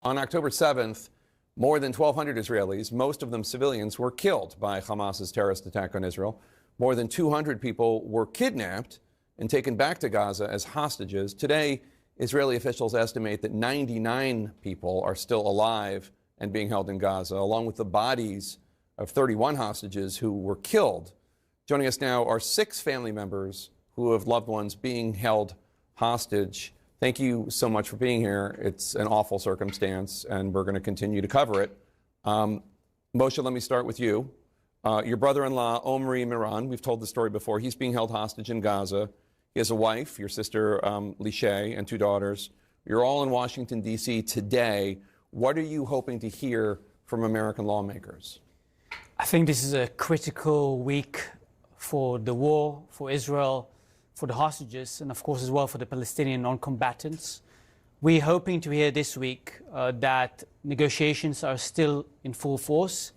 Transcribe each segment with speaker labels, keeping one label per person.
Speaker 1: On October 7th, more than 1,200 Israelis, most of them civilians, were killed by Hamas's terrorist attack on Israel. More than 200 people were kidnapped and taken back to Gaza as hostages. Today, Israeli officials estimate that 99 people are still alive and being held in Gaza, along with the bodies of 31 hostages who were killed. Joining us now are 6 family members who have loved ones being held hostage. Thank you so much for being here. It's an awful circumstance, and we're going to continue to cover it. Moshe, let me start with you. Your brother-in-law, Omri Miran, we've told the story before. He's being held hostage in Gaza. He has a wife, your sister, Lishay, and 2 daughters. You're all in Washington, D.C. today. What are you hoping to hear from American lawmakers?
Speaker 2: I think this is a critical week for the war, for Israel, for the hostages, and of course as well for the Palestinian non-combatants. We're hoping to hear this week that negotiations are still in full force,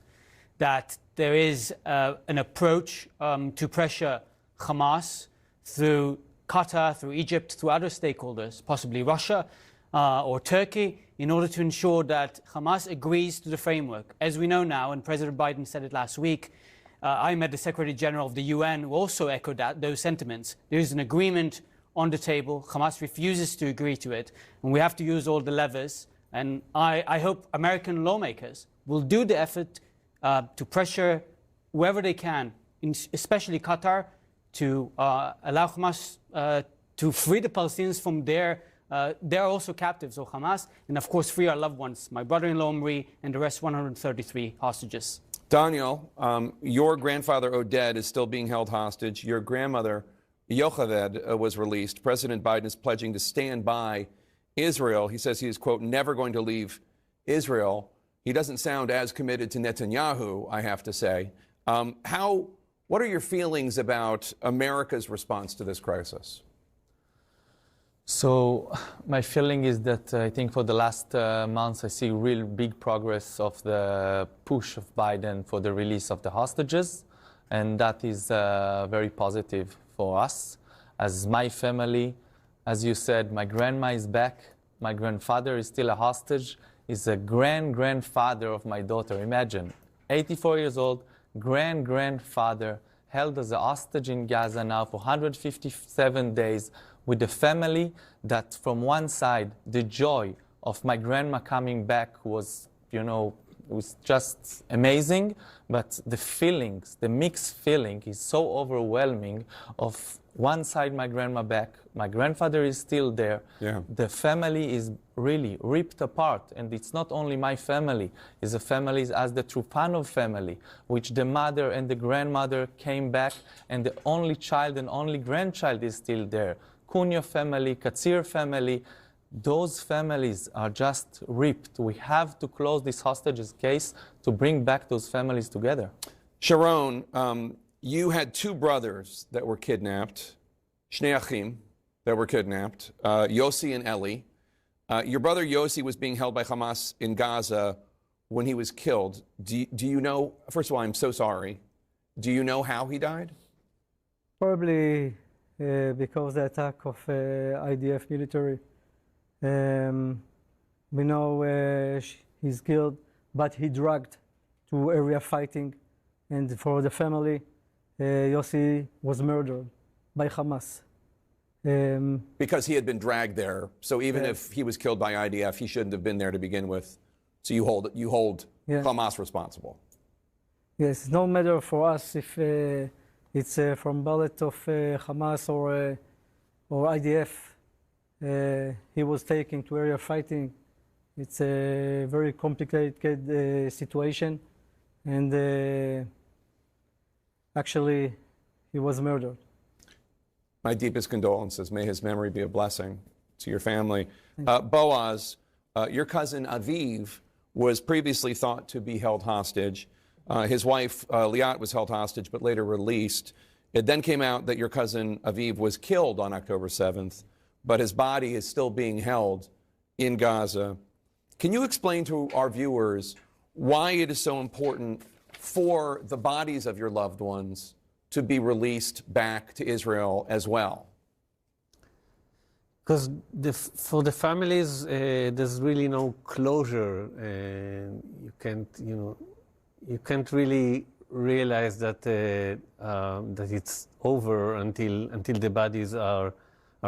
Speaker 2: that there is an approach to pressure Hamas through Qatar, through Egypt, through other stakeholders, possibly Russia or Turkey, in order to ensure that Hamas agrees to the framework. As we know now, and President Biden said it last week, I met the Secretary General of the UN, who also echoed those sentiments. There is an agreement on the table. Hamas refuses to agree to it, and we have to use all the levers. And I hope American lawmakers will do the effort to pressure whoever they can, especially Qatar, to allow Hamas to free the Palestinians from they're also captives of Hamas, and of course free our loved ones, my brother-in-law Omri and the rest 133 hostages.
Speaker 1: Daniel, your grandfather Oded is still being held hostage. Your grandmother Yocheved was released. President Biden is pledging to stand by Israel. He says he is, quote, never going to leave Israel. He doesn't sound as committed to Netanyahu, I have to say. What are your feelings about America's response to this crisis?
Speaker 3: So my feeling is that I think for the last months I see real big progress of the push of Biden for the release of the hostages, and that is very positive for us. As my family, as you said, my grandma is back, my grandfather is still a hostage, is a grandfather of my daughter. Imagine, 84 years old, grandfather held as a hostage in Gaza now for 157 days with the family that from one side, the joy of my grandma coming back was, it was just amazing, but the feelings, the mixed feeling is so overwhelming of one side my grandma back, my grandfather is still there.
Speaker 1: Yeah.
Speaker 3: The family is really ripped apart, and it's not only my family, it's the families as the Trupanov family, which the mother and the grandmother came back, and the only child and only grandchild is still there. Cunha family, Katsir family, those families are just ripped. We have to close this hostages case to bring back those families together.
Speaker 1: Sharon, you had 2 brothers that were kidnapped, Shnei Achim, that were kidnapped, Yossi and Eli. Your brother Yossi was being held by Hamas in Gaza when he was killed. Do you know, first of all, I'm so sorry. Do you know how he died?
Speaker 4: Probably because the attack of IDF military. We know he's killed, but he dragged to area fighting. And for the family, Yossi was murdered by Hamas.
Speaker 1: Because he had been dragged there. So even if he was killed by IDF, he shouldn't have been there to begin with. So you hold Hamas responsible.
Speaker 4: Yes, no matter for us if it's from bullet of Hamas or IDF. He was taken to area fighting. It's a very complicated situation, and actually he was murdered.
Speaker 1: My deepest condolences. May his memory be a blessing to your family. Boaz, your cousin Aviv was previously thought to be held hostage. His wife, Liat, was held hostage, but later released. It then came out that your cousin Aviv was killed on October 7th, but his body is still being held in Gaza. Can you explain to our viewers why it is so important for the bodies of your loved ones to be released back to Israel as well?
Speaker 5: because for the families, there's really no closure, and you can't really realize that that it's over until the bodies are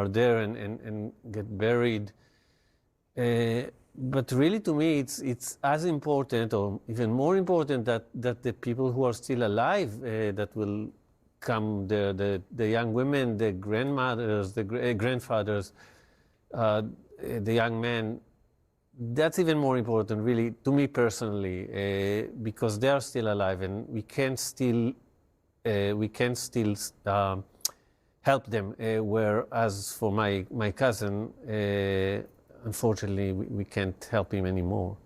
Speaker 5: there and get buried. But really, to me, it's as important, or even more important, that the people who are still alive that will come, the young women, the grandmothers, the grandfathers, the young men. That's even more important, really, to me personally, because they are still alive, and we can still help them. Whereas for my cousin, unfortunately, we can't help him anymore.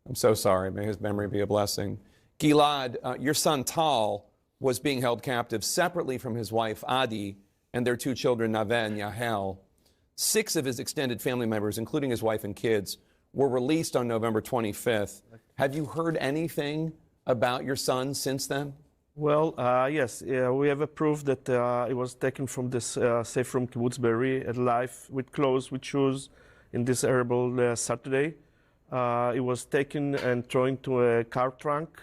Speaker 1: I'm so sorry. May his memory be a blessing. Gilad, your son Tal was being held captive separately from his wife Adi and their two children, Naveh and Yahel. 6 of his extended family members, including his wife and kids, were released on November 25th. Have you heard anything about your son since then?
Speaker 6: Well, yes, we have a proof that it was taken from this safe room Kibbutz Be'eri, alive, with clothes, with shoes, in this horrible Saturday. It was taken and thrown into a car trunk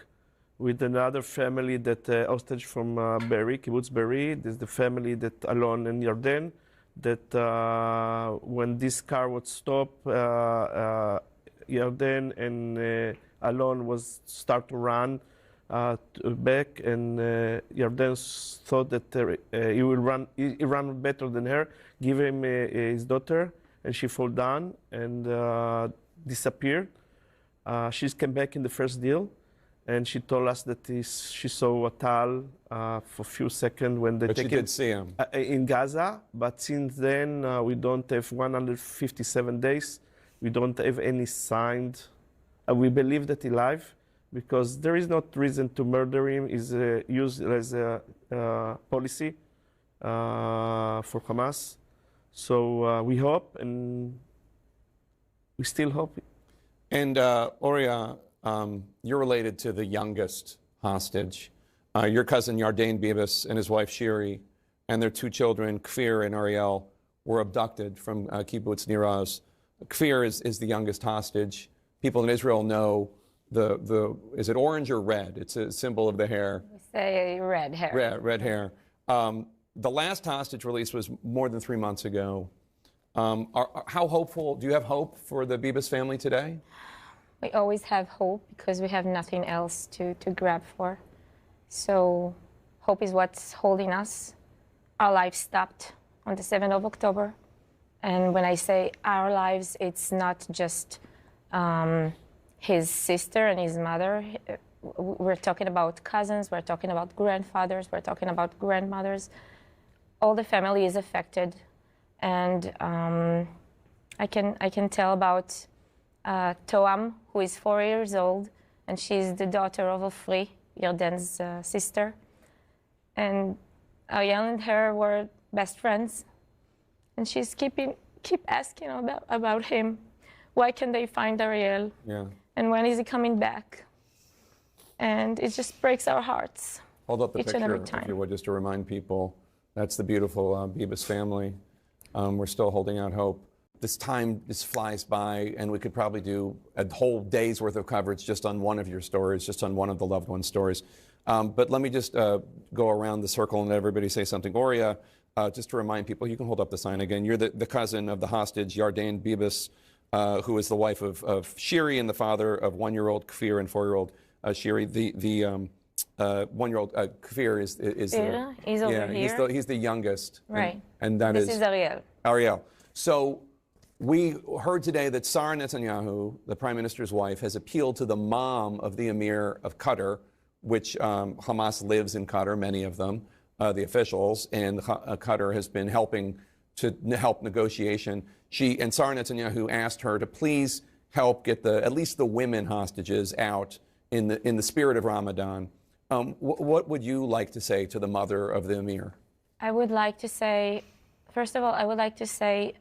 Speaker 6: with another family that hostage from Be'eri, Kibbutz Be'eri. This is the family that Alon and Yarden, that when this car was stopped, Yarden and Alon was start to run back, and Yarden thought that he ran better than her, give him his daughter, and she fall down and disappeared. She came back in the first deal, and she told us that she saw Tal for a few seconds when they
Speaker 1: But
Speaker 6: take
Speaker 1: you did see him.
Speaker 6: in Gaza. But since then, we don't have 157 days. We don't have any signs. We believe that he's alive because there is no reason to murder him. Is used as a policy for Hamas. So we hope, and we still hope.
Speaker 1: And Oria, you're related to the youngest hostage. Your cousin Yarden Bibas and his wife Shiri and their 2 children, Kfir and Ariel, were abducted from Kibbutz Nir Oz. Kfir is the youngest hostage. People in Israel know is it orange or red? It's a symbol of the hair.
Speaker 7: We say red hair.
Speaker 1: Red hair. The last hostage release was more than 3 months ago. How hopeful, do you have hope for the Bibas family today?
Speaker 7: We always have hope because we have nothing else to grab for. So hope is what's holding us. Our lives stopped on the 7th of October. And when I say our lives, it's not just his sister and his mother. We're talking about cousins, we're talking about grandfathers, we're talking about grandmothers. All the family is affected. And I can tell about Toam, who is 4 years old, and she's the daughter of Ofri, Yarden's sister. And Ariel and her were best friends. And she's keep asking about him. Why can they find Ariel?
Speaker 1: Yeah.
Speaker 7: And when is he coming back? And it just breaks our hearts.
Speaker 1: Hold up the
Speaker 7: each and every
Speaker 1: picture, if
Speaker 7: time.
Speaker 1: you would, just to remind people. That's the beautiful Bibas family. We're still holding out hope. This time just flies by, and we could probably do a whole day's worth of coverage just on one of your stories, just on one of the loved ones' stories. But let me just go around the circle and let everybody say something. Oria, just to remind people, you can hold up the sign again. You're the cousin of the hostage, Yarden Bibas, who is the wife of Shiri and the father of 1-year-old Kfir and 4-year-old Shiri. The 1-year-old Kfir is
Speaker 7: He's over here.
Speaker 1: He's the youngest.
Speaker 7: Right.
Speaker 1: And that
Speaker 7: This is Ariel.
Speaker 1: Ariel. So we heard today that Sarah Netanyahu, the prime minister's wife, has appealed to the mom of the emir of Qatar, which Hamas lives in Qatar, many of them, the officials, and Qatar has been helping to help negotiation. And Sarah Netanyahu asked her to please help get at least the women hostages out in the spirit of Ramadan. What would you like to say to the mother of the emir?
Speaker 7: I would like to say, first of all, I would like to say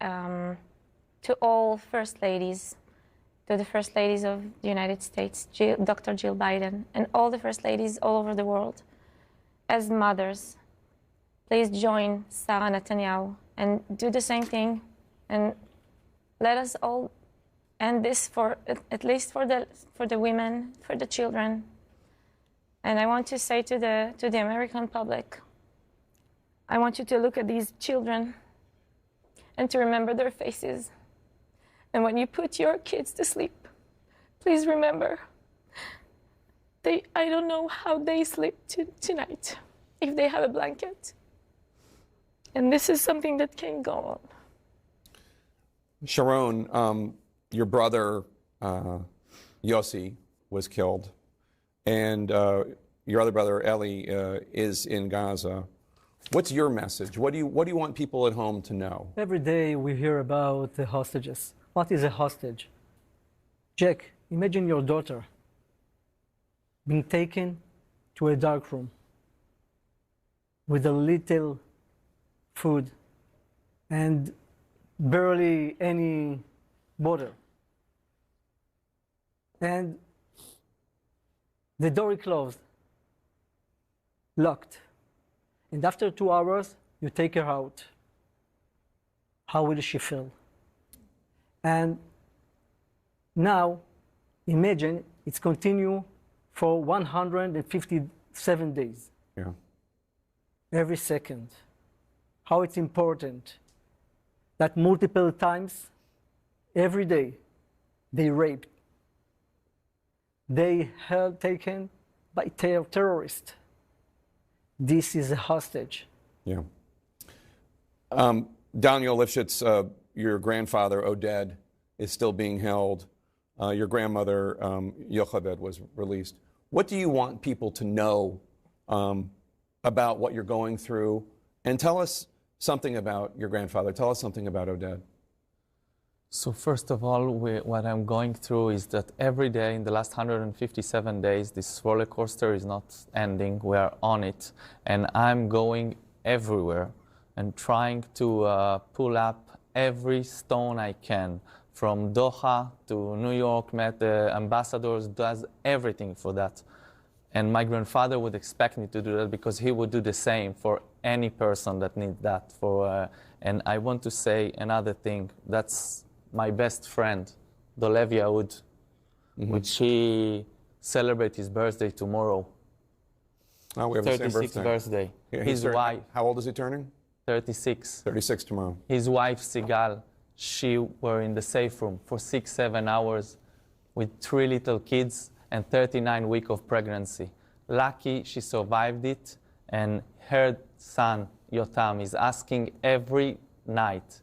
Speaker 7: to all first ladies, to the first ladies of the United States, Dr. Jill Biden, and all the first ladies all over the world, as mothers, please join Sarah Netanyahu and do the same thing And let us all end this for at least for the women, for the children. And I want to say to the American public, I want you to look at these children and to remember their faces. And when you put your kids to sleep, please remember, I don't know how they sleep tonight, if they have a blanket. And this is something that can go on.
Speaker 1: Sharon, your brother Yossi was killed, and your other brother Eli is in Gaza. What's your message? What do you want people at home to know?
Speaker 4: Every day we hear about the hostages. What is a hostage? Jack, imagine your daughter being taken to a dark room with a little food and barely any water. And the door is closed, locked. And after 2 hours, you take her out. How will she feel? And now, imagine it's continue for 157 days.
Speaker 1: Yeah.
Speaker 4: Every second. How it's important that multiple times, every day, they raped. They held taken by terrorists. This is a hostage.
Speaker 1: Yeah. Daniel Lifshitz, your grandfather, Oded, is still being held. Your grandmother, Yocheved, was released. What do you want people to know about what you're going through? And tell us something about your grandfather. Tell us something about Oded.
Speaker 3: So first of all, what I'm going through is that every day in the last 157 days, this roller coaster is not ending. We are on it. And I'm going everywhere and trying to pull up every stone I can. From Doha to New York, met the ambassadors, does everything for that. And my grandfather would expect me to do that because he would do the same for any person that needs that. And I want to say another thing. That's my best friend, Dolev Yahud, which he celebrates his birthday tomorrow.
Speaker 1: Oh, we have the same
Speaker 3: 36th birthday.
Speaker 1: Yeah,
Speaker 3: His wife,
Speaker 1: how old is he turning?
Speaker 3: 36.
Speaker 1: 36 tomorrow.
Speaker 3: His wife, Sigal, she were in the safe room for 6-7 hours with 3 little kids and 39 weeks of pregnancy. Lucky she survived it, and her son, Yotam, is asking every night,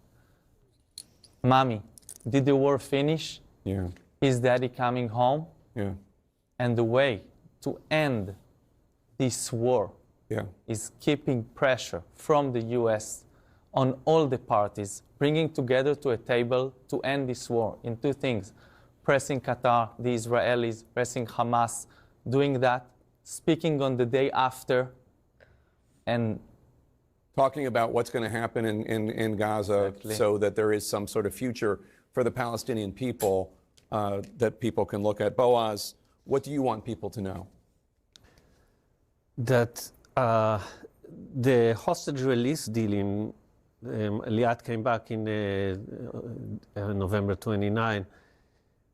Speaker 3: Mommy, did the war finish?
Speaker 1: Yeah.
Speaker 3: Is Daddy coming home?
Speaker 1: Yeah.
Speaker 3: And the way to end this war is keeping pressure from the US on all the parties, bringing together to a table to end this war in 2 things. Pressing Qatar, the Israelis, pressing Hamas, doing that, speaking on the day after, and
Speaker 1: talking about what's going to happen in Gaza.
Speaker 3: Exactly.
Speaker 1: So that there is some sort of future for the Palestinian people that people can look at. Boaz, what do you want people to know?
Speaker 5: That the hostage release deal in Liat came back in November 29.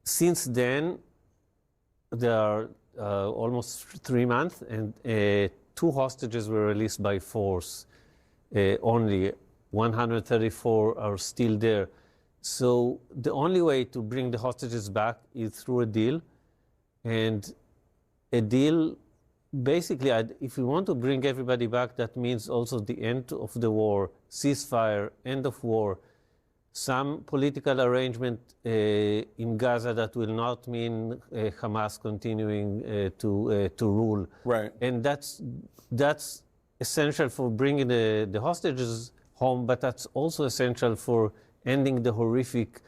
Speaker 5: Since then, there are almost 3 months, and 2 hostages were released by force. Only 134 are still there. So the only way to bring the hostages back is through a deal. And a deal, basically, if we want to bring everybody back, that means also the end of the war, ceasefire, end of war, some political arrangement in Gaza that will not mean Hamas continuing to rule.
Speaker 1: Right.
Speaker 5: And that's essential for bringing the hostages home, but that's also essential for ending the horrific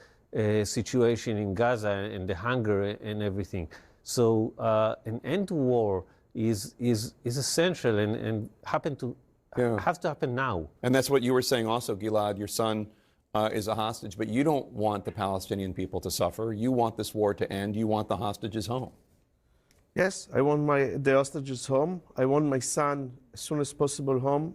Speaker 5: situation in Gaza and the hunger and everything. So an end to war is essential and have to happen now.
Speaker 1: And that's what you were saying also, Gilad. Your son is a hostage, but you don't want the Palestinian people to suffer. You want this war to end. You want the hostages home.
Speaker 6: Yes, I want the hostages home. I want my son as soon as possible home.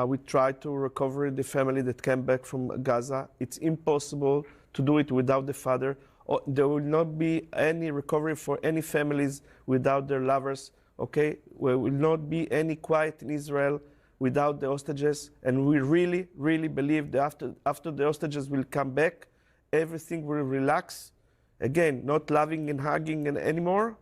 Speaker 6: We try to recover the family that came back from Gaza. It's impossible to do it without the father. There will not be any recovery for any families without their lovers. Okay, there will not be any quiet in Israel without the hostages. And we really, really believe that after the hostages will come back, everything will relax. Again, not loving and hugging anymore,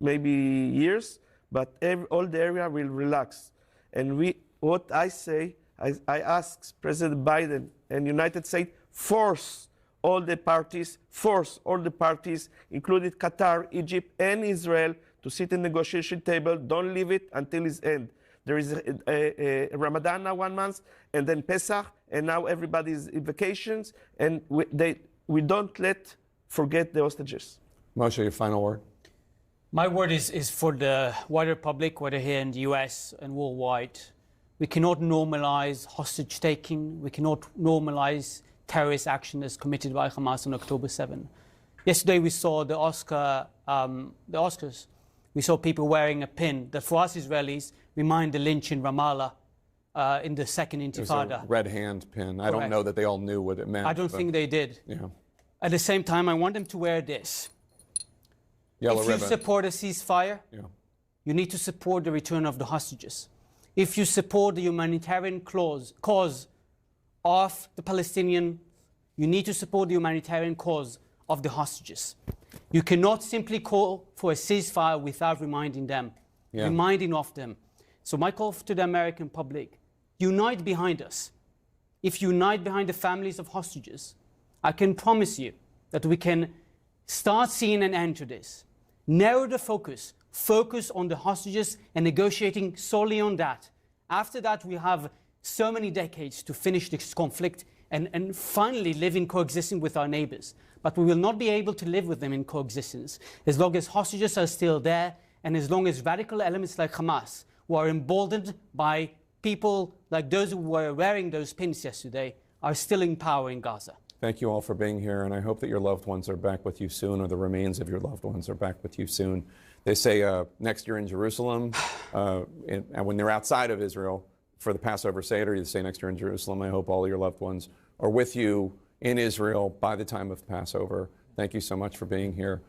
Speaker 6: maybe years, but all the area will relax. And what I say, I ask President Biden and United States, force all the parties, including Qatar, Egypt, and Israel, to sit in the negotiation table. Don't leave it until its end. There is a Ramadan now 1 month, and then Pesach, and now everybody's in vacations, and we don't forget the hostages.
Speaker 1: Moshe, your final word?
Speaker 2: My word is for the wider public, whether here in the US and worldwide. We cannot normalize hostage taking. We cannot normalize terrorist action as committed by Hamas on October 7. Yesterday we saw the Oscars. We saw people wearing a pin that for us Israelis remind the lynch in Ramallah in the second Intifada.
Speaker 1: It was a red hand pin. I don't know that they all knew what it meant.
Speaker 2: I don't think they did.
Speaker 1: Yeah.
Speaker 2: At the same time, I want them to wear this.
Speaker 1: Yellow
Speaker 2: if
Speaker 1: ribbon.
Speaker 2: you support a ceasefire,
Speaker 1: Yeah.
Speaker 2: you need to support the return of the hostages. If you support the humanitarian cause of the Palestinian, you need to support the humanitarian cause of the hostages. You cannot simply call for a ceasefire without reminding them, reminding of them. So my call to the American public, unite behind us. If you unite behind the families of hostages, I can promise you that we can start seeing an end to this. Narrow the focus on the hostages and negotiating solely on that. After that, we have so many decades to finish this conflict and finally live in coexisting with our neighbors. But we will not be able to live with them in coexistence as long as hostages are still there and as long as radical elements like Hamas, who are emboldened by people like those who were wearing those pins yesterday, are still in power in Gaza.
Speaker 1: Thank you all for being here, and I hope that your loved ones are back with you soon, or the remains of your loved ones are back with you soon. They say next year in Jerusalem, and when they're outside of Israel for the Passover Seder, they say next year in Jerusalem. I hope all your loved ones are with you in Israel by the time of Passover. Thank you so much for being here.